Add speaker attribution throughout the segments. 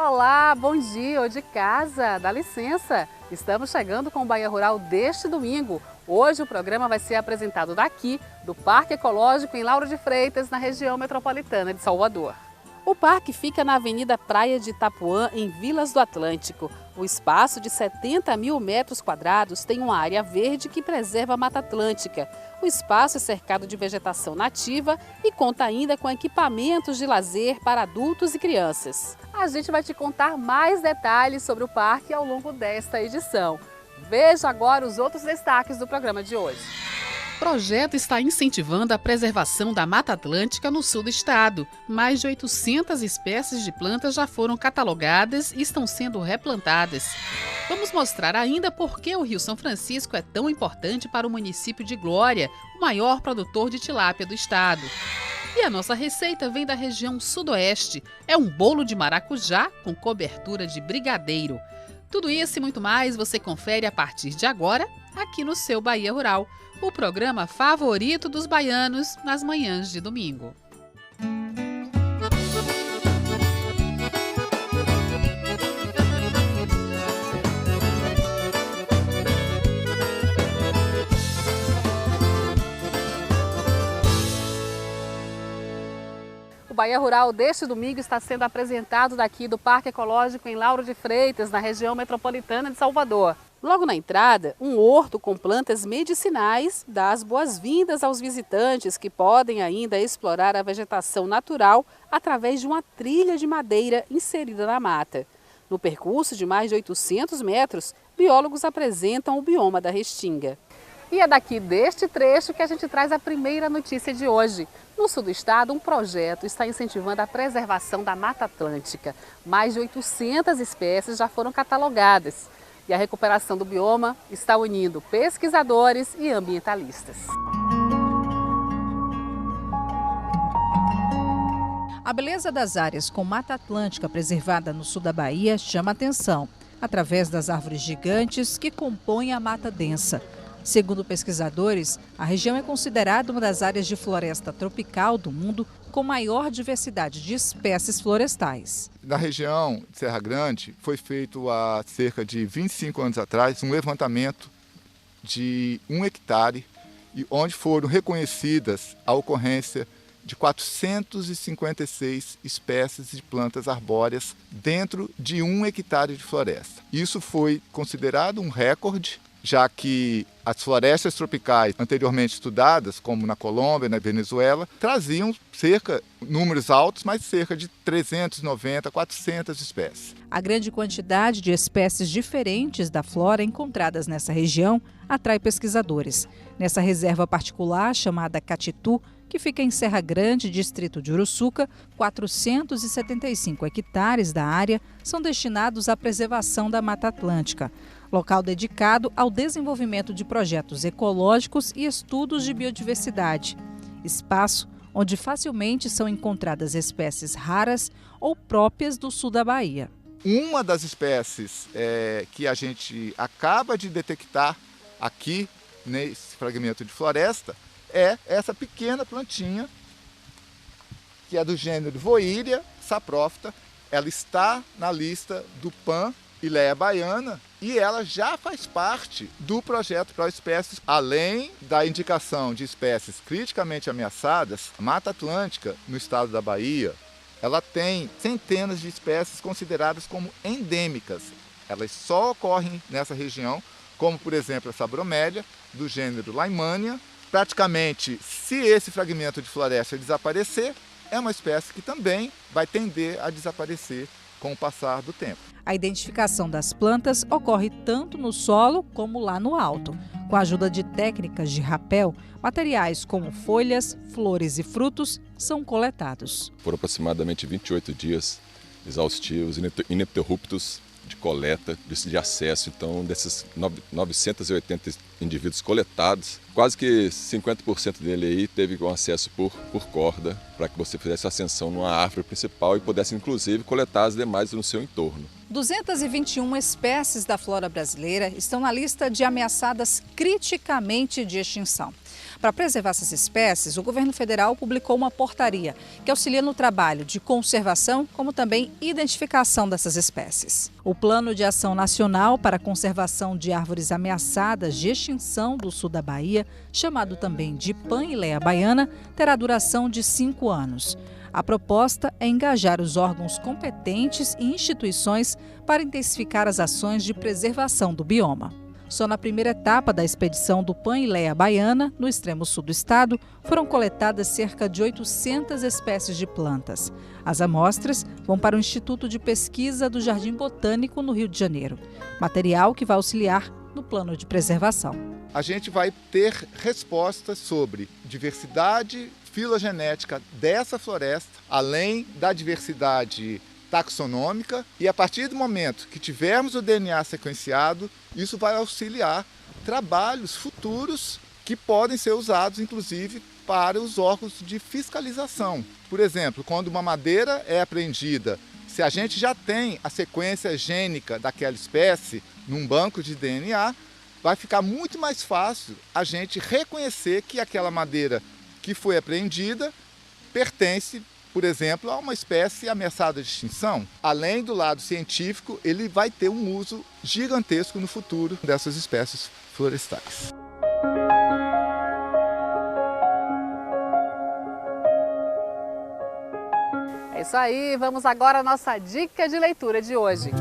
Speaker 1: Olá, bom dia, ô de casa, dá licença. Estamos chegando com o Bahia Rural deste domingo. Hoje o programa vai ser apresentado daqui, do Parque Ecológico em Lauro de Freitas, na região metropolitana de Salvador. O parque fica na Avenida Praia de Itapuã, em Vilas do Atlântico. O espaço de 70 mil metros quadrados tem uma área verde que preserva a Mata Atlântica. O espaço é cercado de vegetação nativa e conta ainda com equipamentos de lazer para adultos e crianças. A gente vai te contar mais detalhes sobre o parque ao longo desta edição. Veja agora os outros destaques do programa de hoje. O projeto está incentivando a preservação da Mata Atlântica no sul do estado. Mais de 800 espécies de plantas já foram catalogadas e estão sendo replantadas. Vamos mostrar ainda por que o Rio São Francisco é tão importante para o município de Glória, o maior produtor de tilápia do estado. E a nossa receita vem da região sudoeste. É um bolo de maracujá com cobertura de brigadeiro. Tudo isso e muito mais você confere a partir de agora, aqui no seu Bahia Rural, o programa favorito dos baianos nas manhãs de domingo. O Bahia Rural deste domingo está sendo apresentado daqui do Parque Ecológico em Lauro de Freitas, na região metropolitana de Salvador. Logo na entrada, um horto com plantas medicinais dá as boas-vindas aos visitantes que podem ainda explorar a vegetação natural através de uma trilha de madeira inserida na mata. No percurso de mais de 800 metros, biólogos apresentam o bioma da Restinga. E é daqui deste trecho que a gente traz a primeira notícia de hoje. No sul do estado, um projeto está incentivando a preservação da Mata Atlântica. Mais de 800 espécies já foram catalogadas. E a recuperação do bioma está unindo pesquisadores e ambientalistas.
Speaker 2: A beleza das áreas com Mata Atlântica preservada no sul da Bahia chama atenção, através das árvores gigantes que compõem a mata densa. Segundo pesquisadores, a região é considerada uma das áreas de floresta tropical do mundo com maior diversidade de espécies florestais.
Speaker 3: Na região de Serra Grande, foi feito há cerca de 25 anos atrás um levantamento de 1 hectare, onde foram reconhecidas a ocorrência de 456 espécies de plantas arbóreas dentro de 1 hectare de floresta. Isso foi considerado um recorde, já que as florestas tropicais anteriormente estudadas, como na Colômbia, na Venezuela, traziam números altos, mas cerca de 390, 400 espécies.
Speaker 2: A grande quantidade de espécies diferentes da flora encontradas nessa região atrai pesquisadores. Nessa reserva particular, chamada Catitu, que fica em Serra Grande, distrito de Uruçuca, 475 hectares da área são destinados à preservação da Mata Atlântica. Local dedicado ao desenvolvimento de projetos ecológicos e estudos de biodiversidade. Espaço onde facilmente são encontradas espécies raras ou próprias do sul da Bahia.
Speaker 3: Uma das espécies que a gente acaba de detectar aqui nesse fragmento de floresta é essa pequena plantinha, que é do gênero Voiria saprófita. Ela está na lista do PAN Ileia Baiana e ela já faz parte do projeto Proespécies. Além da indicação de espécies criticamente ameaçadas, a Mata Atlântica, no estado da Bahia, ela tem centenas de espécies consideradas como endêmicas. Elas só ocorrem nessa região, como por exemplo essa bromélia, do gênero Laimania. Praticamente, se esse fragmento de floresta desaparecer, é uma espécie que também vai tender a desaparecer com o passar do tempo.
Speaker 2: A identificação das plantas ocorre tanto no solo como lá no alto. Com a ajuda de técnicas de rapel, materiais como folhas, flores e frutos são coletados.
Speaker 4: Por aproximadamente 28 dias exaustivos, ininterruptos, de coleta, de acesso. Então, desses 980 indivíduos coletados, quase que 50% dele aí teve um acesso por corda, para que você fizesse ascensão numa árvore principal e pudesse, inclusive, coletar as demais no seu entorno.
Speaker 2: 221 espécies da flora brasileira estão na lista de ameaçadas criticamente de extinção. Para preservar essas espécies, o governo federal publicou uma portaria que auxilia no trabalho de conservação, como também identificação dessas espécies. O Plano de Ação Nacional para a Conservação de Árvores Ameaçadas de Extinção do sul da Bahia, chamado também de Pan-Ileia Baiana, terá duração de 5 anos. A proposta é engajar os órgãos competentes e instituições para intensificar as ações de preservação do bioma. Só na primeira etapa da expedição do Pan-Ileia Baiana, no extremo sul do estado, foram coletadas cerca de 800 espécies de plantas. As amostras vão para o Instituto de Pesquisa do Jardim Botânico, no Rio de Janeiro. Material que vai auxiliar no plano de preservação.
Speaker 3: A gente vai ter respostas sobre diversidade filogenética dessa floresta, além da diversidade taxonômica, e a partir do momento que tivermos o DNA sequenciado, isso vai auxiliar trabalhos futuros que podem ser usados, inclusive, para os órgãos de fiscalização. Por exemplo, quando uma madeira é apreendida, se a gente já tem a sequência gênica daquela espécie num banco de DNA, vai ficar muito mais fácil a gente reconhecer que aquela madeira que foi apreendida pertence, por exemplo, a uma espécie ameaçada de extinção. Além do lado científico, ele vai ter um uso gigantesco no futuro dessas espécies florestais.
Speaker 1: É isso aí, vamos agora à nossa dica de leitura de hoje.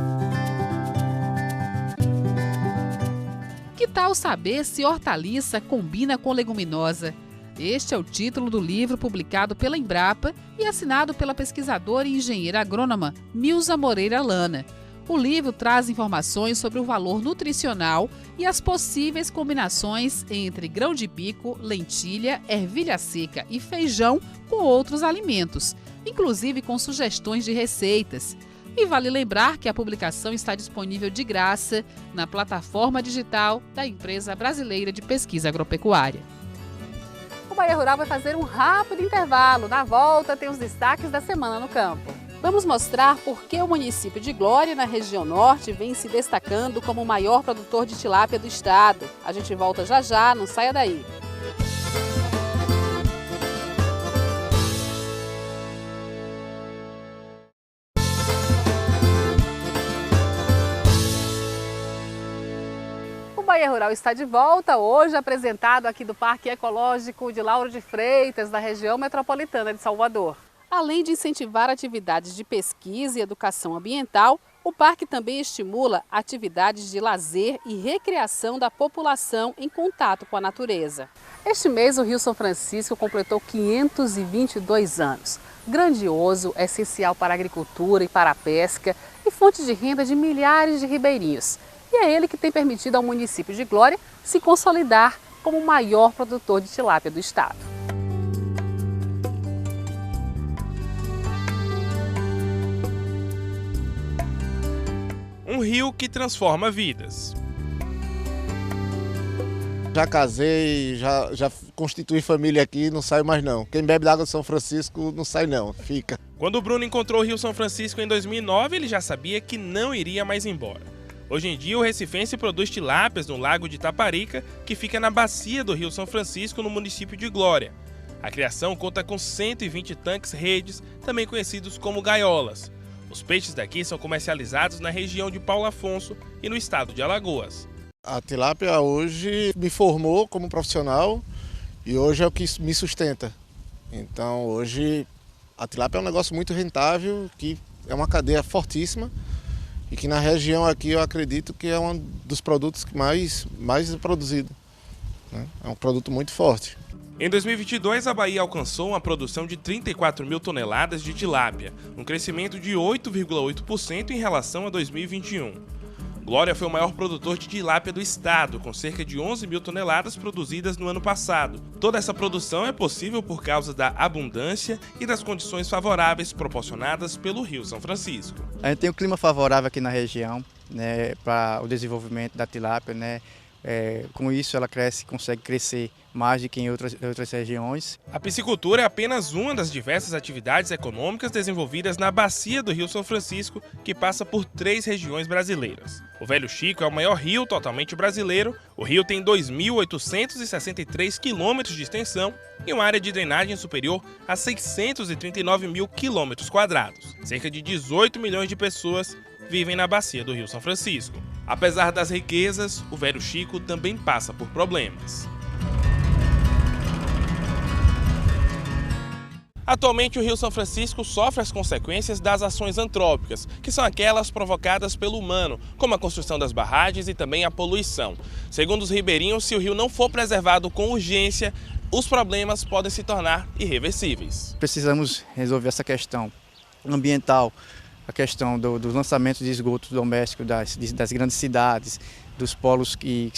Speaker 1: Que tal saber se hortaliça combina com leguminosa? Este é o título do livro publicado pela Embrapa e assinado pela pesquisadora e engenheira agrônoma Milza Moreira Lana. O livro traz informações sobre o valor nutricional e as possíveis combinações entre grão de bico, lentilha, ervilha seca e feijão com outros alimentos, inclusive com sugestões de receitas. E vale lembrar que a publicação está disponível de graça na plataforma digital da Empresa Brasileira de Pesquisa Agropecuária. O Bahia Rural vai fazer um rápido intervalo. Na volta tem os destaques da semana no campo. Vamos mostrar por que o município de Glória, na região norte, vem se destacando como o maior produtor de tilápia do estado. A gente volta já já, não saia daí. O Bahia Rural está de volta, hoje apresentado aqui do Parque Ecológico de Lauro de Freitas, da região metropolitana de Salvador. Além de incentivar atividades de pesquisa e educação ambiental, o parque também estimula atividades de lazer e recreação da população em contato com a natureza. Este mês, o Rio São Francisco completou 522 anos. Grandioso, essencial para a agricultura e para a pesca e fonte de renda de milhares de ribeirinhos. E é ele que tem permitido ao município de Glória se consolidar como o maior produtor de tilápia do estado.
Speaker 5: Um rio que transforma vidas.
Speaker 6: Já casei, já constituí família aqui, não saio mais não. Quem bebe da água de São Francisco não sai não, fica.
Speaker 5: Quando o Bruno encontrou o Rio São Francisco em 2009, ele já sabia que não iria mais embora. Hoje em dia, o recifense produz tilápias no Lago de Itaparica, que fica na bacia do Rio São Francisco, no município de Glória. A criação conta com 120 tanques-redes, também conhecidos como gaiolas. Os peixes daqui são comercializados na região de Paulo Afonso e no estado de Alagoas.
Speaker 6: A tilápia hoje me formou como profissional e hoje é o que me sustenta. Então hoje a tilápia é um negócio muito rentável, que é uma cadeia fortíssima e que na região aqui eu acredito que é um dos produtos que mais é produzido, né? É um produto muito forte.
Speaker 5: Em 2022, a Bahia alcançou uma produção de 34 mil toneladas de tilápia, um crescimento de 8,8% em relação a 2021. Glória foi o maior produtor de tilápia do estado, com cerca de 11 mil toneladas produzidas no ano passado. Toda essa produção é possível por causa da abundância e das condições favoráveis proporcionadas pelo Rio São Francisco.
Speaker 7: A gente tem um clima favorável aqui na região, né, para o desenvolvimento da tilápia, né? Com isso ela consegue crescer mais do que em outras regiões.
Speaker 5: A piscicultura é apenas uma das diversas atividades econômicas desenvolvidas na bacia do Rio São Francisco, que passa por 3 regiões brasileiras. O Velho Chico é o maior rio totalmente brasileiro. O rio tem 2.863 quilômetros de extensão e uma área de drenagem superior a 639 mil quilômetros quadrados. Cerca de 18 milhões de pessoas vivem na bacia do Rio São Francisco. Apesar das riquezas, o Velho Chico também passa por problemas. Atualmente, o Rio São Francisco sofre as consequências das ações antrópicas, que são aquelas provocadas pelo humano, como a construção das barragens e também a poluição. Segundo os ribeirinhos, se o rio não for preservado com urgência, os problemas podem se tornar irreversíveis.
Speaker 7: Precisamos resolver essa questão ambiental, a questão dos lançamentos de esgotos domésticos das grandes cidades, dos polos que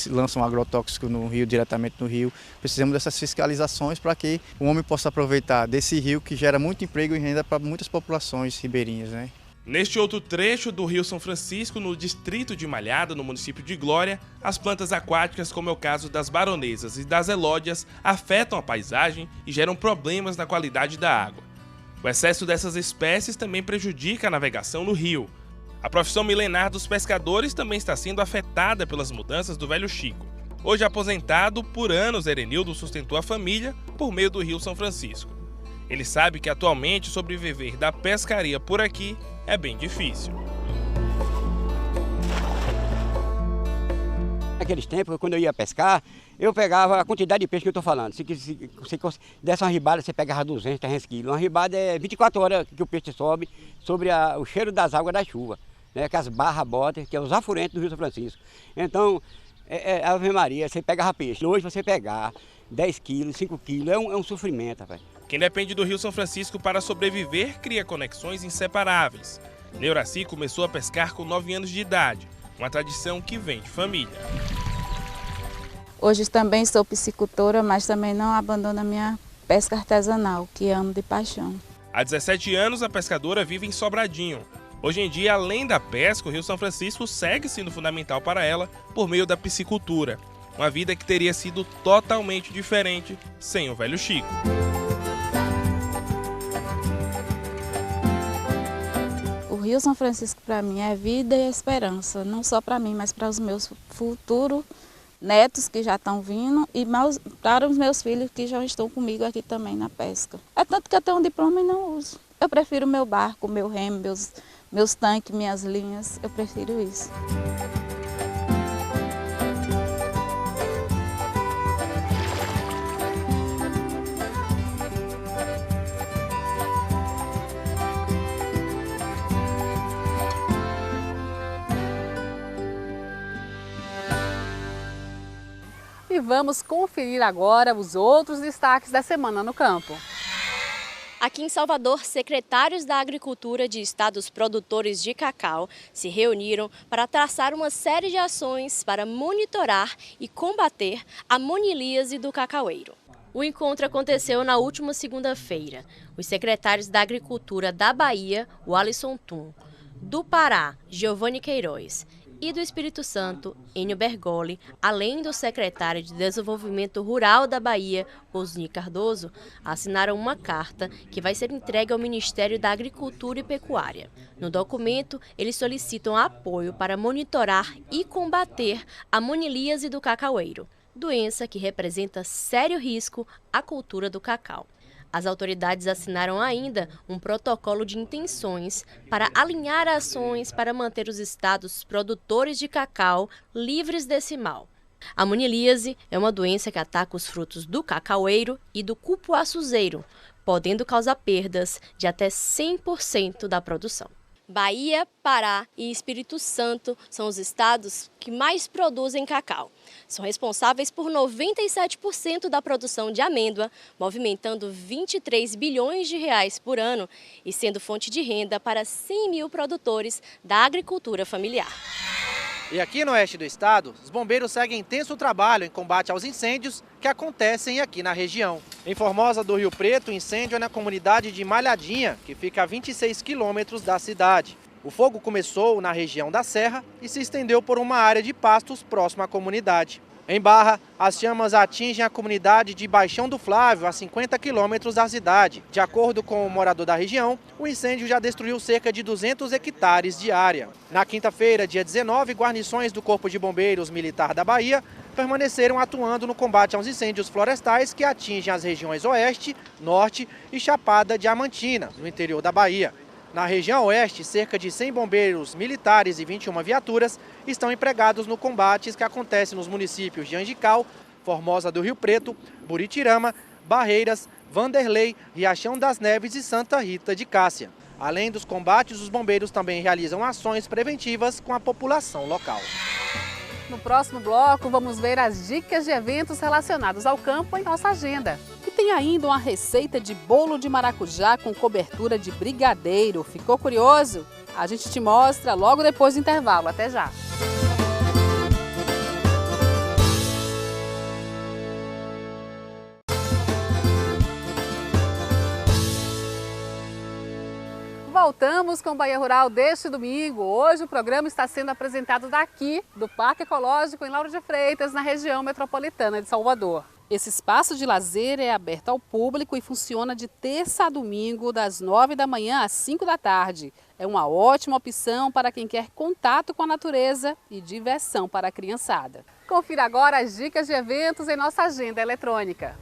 Speaker 7: lançam agrotóxico no rio, diretamente no rio. Precisamos dessas fiscalizações para que o homem possa aproveitar desse rio que gera muito emprego e renda para muitas populações ribeirinhas, né?
Speaker 5: Neste outro trecho do Rio São Francisco, no distrito de Malhada, no município de Glória, as plantas aquáticas, como é o caso das baronesas e das elódias, afetam a paisagem e geram problemas na qualidade da água. O excesso dessas espécies também prejudica a navegação no rio. A profissão milenar dos pescadores também está sendo afetada pelas mudanças do Velho Chico. Hoje aposentado, por anos Erenildo sustentou a família por meio do Rio São Francisco. Ele sabe que atualmente sobreviver da pescaria por aqui é bem difícil.
Speaker 8: Naqueles tempos, quando eu ia pescar, eu pegava a quantidade de peixe que eu estou falando. Se você desse uma ribada, você pegava 200, 300 quilos. Uma ribada é 24 horas que o peixe sobe sobre o cheiro das águas da chuva, né? Que as barras botam, que é os afluentes do Rio São Francisco. Então, Ave Maria, você pegava peixe. Hoje você pegar 10 quilos, 5 quilos, é um sofrimento, rapaz.
Speaker 5: Quem depende do Rio São Francisco para sobreviver cria conexões inseparáveis. Neuraci começou a pescar com 9 anos de idade, uma tradição que vem de família.
Speaker 9: Hoje também sou piscicultora, mas também não abandono a minha pesca artesanal, que amo de paixão.
Speaker 5: Há 17 anos, a pescadora vive em Sobradinho. Hoje em dia, além da pesca, o Rio São Francisco segue sendo fundamental para ela por meio da piscicultura. Uma vida que teria sido totalmente diferente sem o Velho Chico.
Speaker 9: O Rio São Francisco para mim é vida e esperança, não só para mim, mas para os meus futuros netos que já estão vindo e para os meus filhos que já estão comigo aqui também na pesca. É tanto que eu tenho um diploma e não uso. Eu prefiro meu barco, meu remo, meus tanques, minhas linhas, eu prefiro isso.
Speaker 1: E vamos conferir agora os outros destaques da semana no campo.
Speaker 10: Aqui em Salvador, secretários da Agricultura de estados produtores de cacau se reuniram para traçar uma série de ações para monitorar e combater a monilíase do cacaueiro. O encontro aconteceu na última segunda-feira. Os secretários da Agricultura da Bahia, o Alisson Tum, do Pará, Giovanni Queiroz, e do Espírito Santo, Enio Bergoli, além do secretário de Desenvolvimento Rural da Bahia, Osni Cardoso, assinaram uma carta que vai ser entregue ao Ministério da Agricultura e Pecuária. No documento, eles solicitam apoio para monitorar e combater a monilíase do cacaueiro, doença que representa sério risco à cultura do cacau. As autoridades assinaram ainda um protocolo de intenções para alinhar ações para manter os estados produtores de cacau livres desse mal. A monilíase é uma doença que ataca os frutos do cacaueiro e do cupuaçuzeiro, podendo causar perdas de até 100% da produção. Bahia, Pará e Espírito Santo são os estados que mais produzem cacau. São responsáveis por 97% da produção de amêndoa, movimentando 23 bilhões de reais por ano e sendo fonte de renda para 100 mil produtores da agricultura familiar.
Speaker 11: E aqui no oeste do estado, os bombeiros seguem intenso trabalho em combate aos incêndios que acontecem aqui na região. Em Formosa do Rio Preto, o incêndio é na comunidade de Malhadinha, que fica a 26 quilômetros da cidade. O fogo começou na região da Serra e se estendeu por uma área de pastos próxima à comunidade. Em Barra, as chamas atingem a comunidade de Baixão do Flávio, a 50 quilômetros da cidade. De acordo com o morador da região, o incêndio já destruiu cerca de 200 hectares de área. Na quinta-feira, dia 19, guarnições do Corpo de Bombeiros Militar da Bahia permaneceram atuando no combate aos incêndios florestais que atingem as regiões Oeste, Norte e Chapada Diamantina, no interior da Bahia. Na região oeste, cerca de 100 bombeiros militares e 21 viaturas estão empregados no combate que acontece nos municípios de Angical, Formosa do Rio Preto, Buritirama, Barreiras, Vanderlei, Riachão das Neves e Santa Rita de Cássia. Além dos combates, os bombeiros também realizam ações preventivas com a população local.
Speaker 1: No próximo bloco, vamos ver as dicas de eventos relacionados ao campo em nossa agenda. E tem ainda uma receita de bolo de maracujá com cobertura de brigadeiro. Ficou curioso? A gente te mostra logo depois do intervalo. Até já! Voltamos com o Bahia Rural deste domingo. Hoje o programa está sendo apresentado daqui, do Parque Ecológico em Lauro de Freitas, na região metropolitana de Salvador. Esse espaço de lazer é aberto ao público e funciona de terça a domingo, das 9 da manhã às 5 da tarde. É uma ótima opção para quem quer contato com a natureza e diversão para a criançada. Confira agora as dicas de eventos em nossa agenda eletrônica.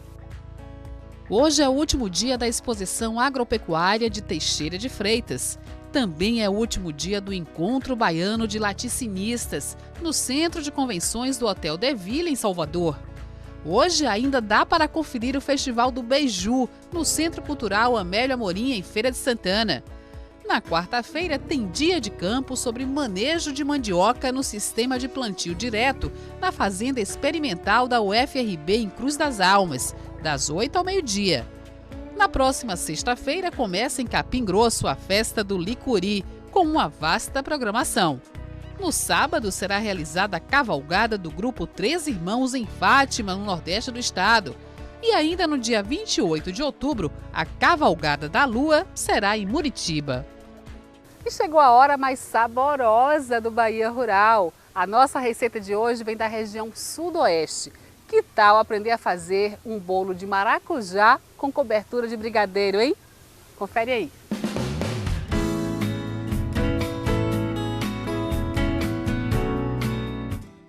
Speaker 1: Hoje é o último dia da exposição agropecuária de Teixeira de Freitas. Também é o último dia do Encontro Baiano de Laticinistas, no Centro de Convenções do Hotel De Vila, em Salvador. Hoje ainda dá para conferir o Festival do Beiju, no Centro Cultural Amélio Amorim, em Feira de Santana. Na quarta-feira tem dia de campo sobre manejo de mandioca no sistema de plantio direto, na Fazenda Experimental da UFRB em Cruz das Almas, das 8 ao meio-dia. Na próxima sexta-feira começa em Capim Grosso a festa do Licuri, com uma vasta programação. No sábado será realizada a cavalgada do grupo Três Irmãos em Fátima, no nordeste do estado. E ainda no dia 28 de outubro, a cavalgada da Lua será em Muritiba. E chegou a hora mais saborosa do Bahia Rural. A nossa receita de hoje vem da região sudoeste. Que tal aprender a fazer um bolo de maracujá com cobertura de brigadeiro, hein? Confere aí.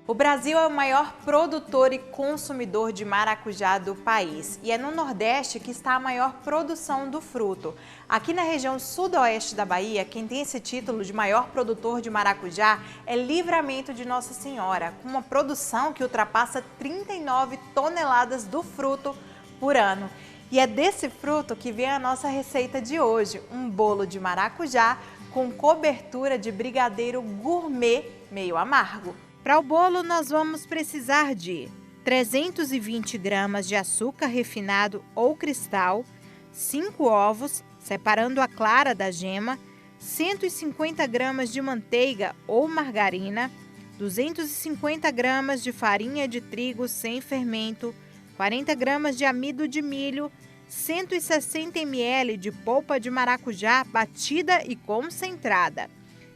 Speaker 12: O Brasil é o maior produtor e consumidor de maracujá do país e é no Nordeste que está a maior produção do fruto. Aqui na região sudoeste da Bahia, quem tem esse título de maior produtor de maracujá é Livramento de Nossa Senhora, com uma produção que ultrapassa 39 toneladas do fruto por ano. E é desse fruto que vem a nossa receita de hoje, um bolo de maracujá com cobertura de brigadeiro gourmet meio amargo. Para o bolo, nós vamos precisar de 320 gramas de açúcar refinado ou cristal, 5 ovos, separando a clara da gema, 150 gramas de manteiga ou margarina, 250 gramas de farinha de trigo sem fermento, 40 gramas de amido de milho, 160 ml de polpa de maracujá batida e concentrada,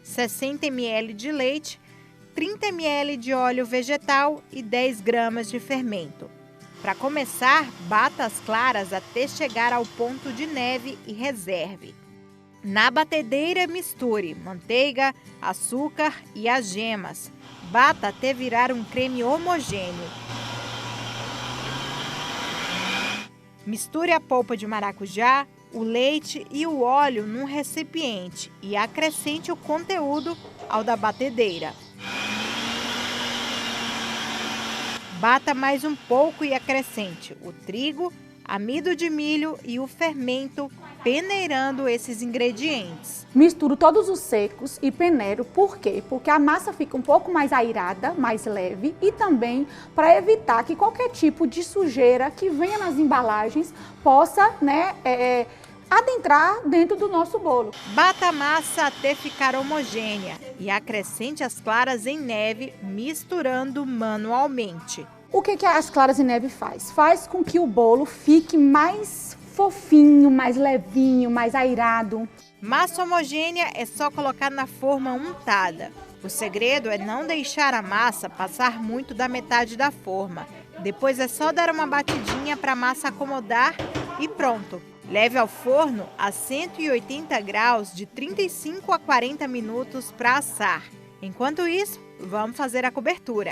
Speaker 12: 60 ml de leite, 30 ml de óleo vegetal e 10 gramas de fermento. Para começar, bata as claras até chegar ao ponto de neve e reserve. Na batedeira, misture manteiga, açúcar e as gemas. Bata até virar um creme homogêneo. Misture a polpa de maracujá, o leite e o óleo num recipiente e acrescente o conteúdo ao da batedeira. Bata mais um pouco e acrescente o trigo, amido de milho e o fermento, peneirando esses ingredientes.
Speaker 13: Misturo todos os secos e peneiro. Por quê? Porque a massa fica um pouco mais airada, mais leve e também para evitar que qualquer tipo de sujeira que venha nas embalagens possa, adentrar dentro do nosso bolo.
Speaker 12: Bata a massa até ficar homogênea e acrescente as claras em neve, misturando manualmente.
Speaker 13: O que as claras em neve faz? Faz com que o bolo fique mais fofinho, mais levinho, mais airado.
Speaker 12: Massa homogênea é só colocar na forma untada. O segredo é não deixar a massa passar muito da metade da forma. Depois é só dar uma batidinha para a massa acomodar e pronto. Leve ao forno a 180 graus de 35 a 40 minutos para assar. Enquanto isso, vamos fazer a cobertura.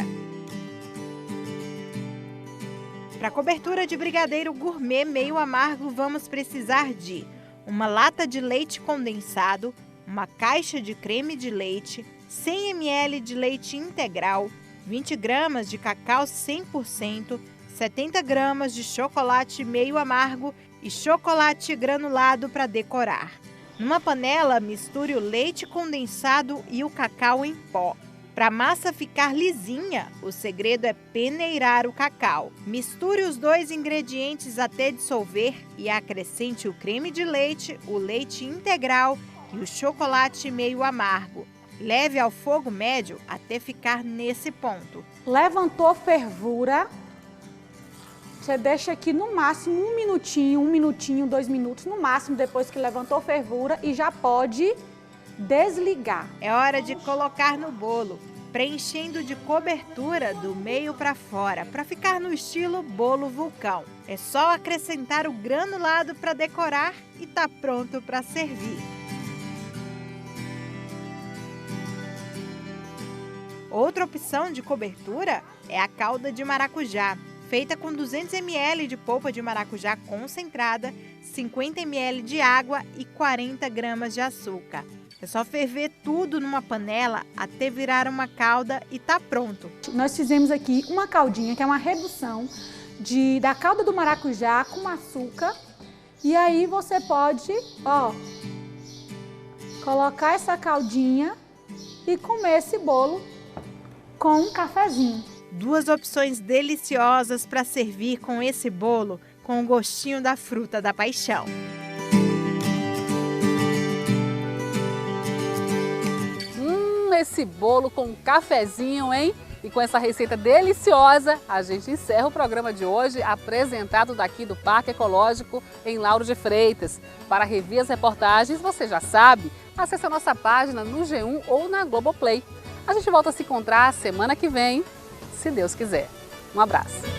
Speaker 12: Para a cobertura de brigadeiro gourmet meio amargo, vamos precisar de uma lata de leite condensado, uma caixa de creme de leite, 100 ml de leite integral, 20 gramas de cacau 100%, 70 gramas de chocolate meio amargo e chocolate granulado para decorar. Numa panela, misture o leite condensado e o cacau em pó. Para a massa ficar lisinha, o segredo é peneirar o cacau. Misture os dois ingredientes até dissolver e acrescente o creme de leite, o leite integral e o chocolate meio amargo. Leve ao fogo médio até ficar nesse ponto.
Speaker 13: Levantou fervura, você deixa aqui no máximo 1 minutinho, 2 minutos, no máximo depois que levantou fervura e já pode desligar.
Speaker 12: É hora de colocar no bolo, preenchendo de cobertura do meio para fora, para ficar no estilo bolo vulcão. É só acrescentar o granulado para decorar e tá pronto para servir. Outra opção de cobertura é a calda de maracujá, feita com 200 ml de polpa de maracujá concentrada, 50 ml de água e 40 gramas de açúcar. É só ferver tudo numa panela até virar uma calda e tá pronto.
Speaker 13: Nós fizemos aqui uma caldinha, que é uma redução da calda do maracujá com açúcar. E aí você pode, colocar essa caldinha e comer esse bolo com um cafezinho.
Speaker 12: 2 opções deliciosas para servir com esse bolo com o gostinho da fruta da paixão.
Speaker 1: Esse bolo com cafezinho, hein? E com essa receita deliciosa, a gente encerra o programa de hoje, apresentado daqui do Parque Ecológico em Lauro de Freitas. Para rever as reportagens, você já sabe, acesse a nossa página no G1 ou na Globoplay. A gente volta a se encontrar semana que vem, se Deus quiser. Um abraço.